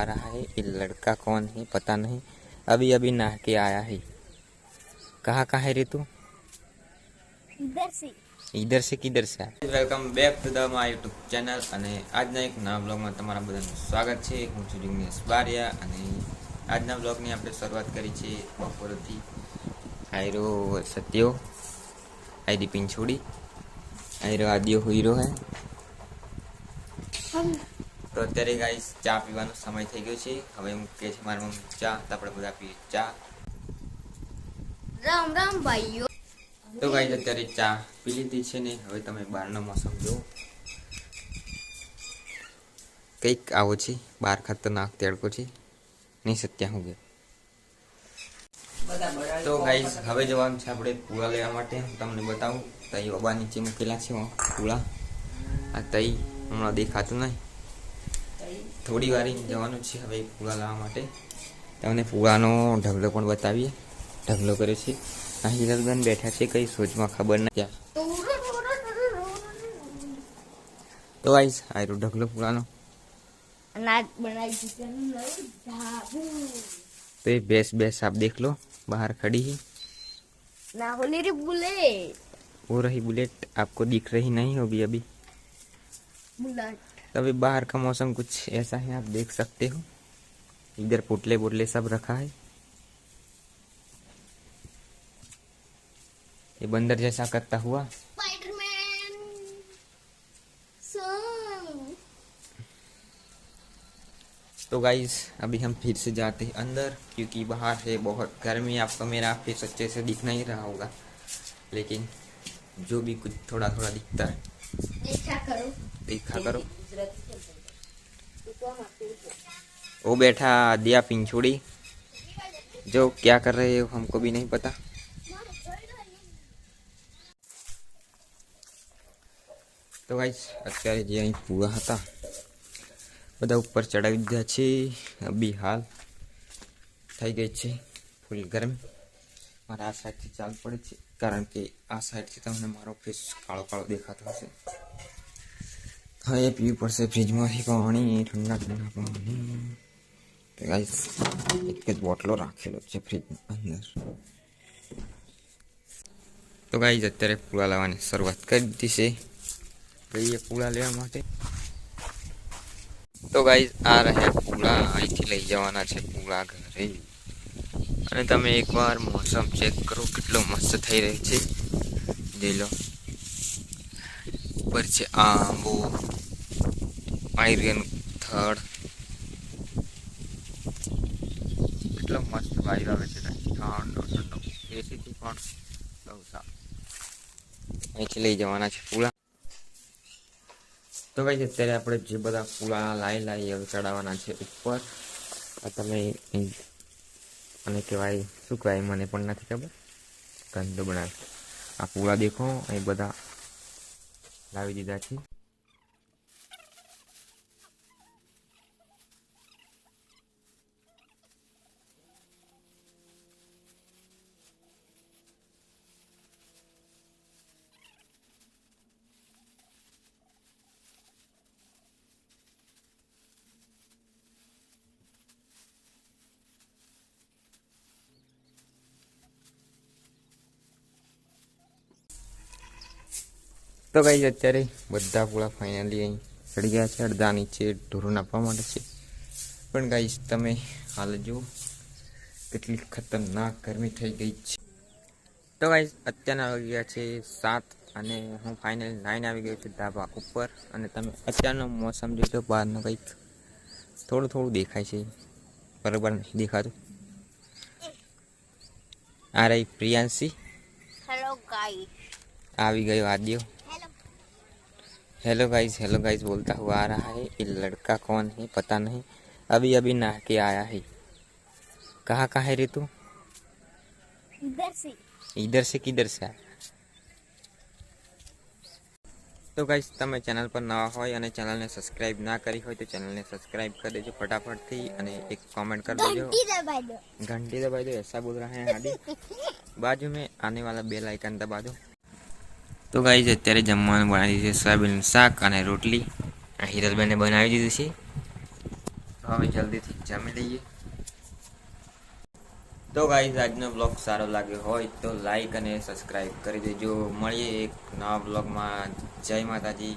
रहा है। ये लड़का कौन है पता नहीं, अभी अभी नहा के आया है। कहाँ है रे तू? इधर से किधर से? Welcome back to the my YouTube channel અને આજના એક નવા બ્લોગમાં તમારા બધાનું સ્વાગત છે। હું છું જિગ્નેશ બારિયા અને આજના બ્લોગની આપણે શરૂઆત કરી છે બપોરથી। આયરો સત્યો, આયરી પિંછોડી, આયરો આદિયો હીરો હે। તો અત્યારે ગાઈસ ચા પીવાનો સમય થઈ ગયો છે। હવે હું કે છે મારી મમ્મી ચા, તો આપણે બધા પીએ ચા। રામ રામ ભાઈઓ। તો ગાઈસ અત્યારે ચા પી લીધી છે ને હવે તમે બહારનો મોસમ જુઓ, કંઈક આવો છે। બહાર ખતરનાક તડકો છે, નહીં સત્યા હું ગયો। તો ગાઈસ હવે જવાનું છે આપણે પૂળા લેવા માટે। હું તમને બતાવું તઈ ઓબા નીચે મૂકેલા છે પૂળા। આ તઈ હમણાં દેખાતું નહીં, થોડી વાર જવાનું છે હવે પૂળા લાવવા માટે। તમને પૂળાનો ઢગલો પણ બતાવીએ, ઢગલો કરે છે। આ હિરલબેન બેઠા છે કઈ સોચમાં, ખબર નહીં। તો ગાઈસ આયરો ઢગલો પૂળાનો। अनाज बनाई चिकन ढाबू। तो ये बेस आप देख लो, बाहर खड़ी है ना होली रे बुलेट। वो रही बुलेट, आपको दिख रही नहीं होगी अभी। बुलेट तभी बाहर का मौसम कुछ ऐसा है, आप देख सकते हो। इधर पुतले बुतले सब रखा है। ये बंदर जैसा करता हुआ स्पाइडरमैन तो गाइस अभी हम फिर से जाते हैं अंदर, क्योंकि बाहर है बहुत गर्मी। आपको मेरा फेस अच्छे से दिख नहीं रहा होगा, लेकिन जो भी कुछ थोड़ा थोड़ा दिखता है देखा करो। वो बैठा दिया पिंछोड़ी, जो क्या कर रहे हो हमको भी नहीं पता। तो गाइस અત્યારે જે અહીં પૂરા હતા બધા ઉપર ચડાવી દીધા છે। અભી હાલ થઈ ગઈ છે ફૂલ ગરમી। મારે આ સાઈડથી ચાલ પડે છે, કારણ કે આ સાઈડથી તમને મારો ફેસ કાળો કાળો દેખાતો હશે। હવે પીવું પડશે ફ્રીજમાંથી પાણી, ઠંડા ઠંડા પાણી। તો ગાઈસ એક જ બોટલો રાખેલો છે ફ્રીજ અંદર। તો ગાઈસ અત્યારે પૂળા લાવવાની શરૂઆત કરી દીધી છે। गई पूरा लेवा माटे। तो गाइस आ रहे पूरा અહીંથી લઈ જવાના છે પૂરા ઘરે। અને તમે એકવાર મોસમ ચેક કરો કેટલો મસ્ત થઈ રહ્યો છે, જોઈ લો। ઉપર છે આંબો, આયરન થડ, કેટલો મસ્ત વાયુ આવે છે, ઠંડો ઠંડો એસીથી પણ બહુ સારું। અહીંથી લઈ જવાના છે પૂરા। તો ગાઈસ અત્યારે આપણે જે બધા પૂળા લાઈ હવે ચડાવવાના છે ઉપર। આ તમે મને કહેવાય શું કહેવાય મને પણ નથી ખબર, ગંદો બનાવે। આ પૂળા દેખો અહીં બધા લાવી દીધા છે। તો ગાઈસ અત્યારે બધા પૂળા ફાઇનલી અહીં ચડી ગયા છે। અડધા નીચે ઢોરો નાખવા માટે છે। પણ ગાઈસ તમે હાલ જુઓ કેટલી ખતરનાક ગરમી થઈ ગઈ છે। તો ગાઈસ અત્યારના વાગી ગયા છે 7 અને હું ફાઇનલી 9 આવી ગયો છું ધાબા ઉપર। અને તમે અત્યારનો મોસમ જોઈ તો બહારનો કંઈક થોડું થોડું દેખાય છે, બરાબર નથી દેખાતું। આ રહી પ્રિયાંશી। Hello guys. આવી ગયો આદ્યો। हेलो गाइस बोलता हुआ आ रहा है। ये लड़का कौन है पता नहीं, अभी अभी नहा के आया है। कहाँ है रे तू? इधर से किधर से आया? तो गाइस તમે ચેનલ પર નવા હોય અને ચેનલને સબસ્ક્રાઇબ ના કરી હોય તો ચેનલને સબસ્ક્રાઇબ કરી દેજો ફટાફટથી અને એક કમેન્ટ कर देજો। घंटी दबा दो ऐसा बोल रहा है आदि। बाजू में आने वाला बेल आइकन दबा दो। तो गाइस અત્યારે જમવાનું બનાવી દીધું છે, સોયાબીનનું શાક અને રોટલી। આ હિરલબેને બનાવી દીધું છે। હવે જલ્દીથી જમી લઈએ. તો ગાઈઝ આજનો બ્લોગ સારો લાગ્યો હોય તો લાઈક અને સબસ્ક્રાઈબ કરી દેજો. મળીએ એક નવા બ્લોગમાં. જય માતાજી.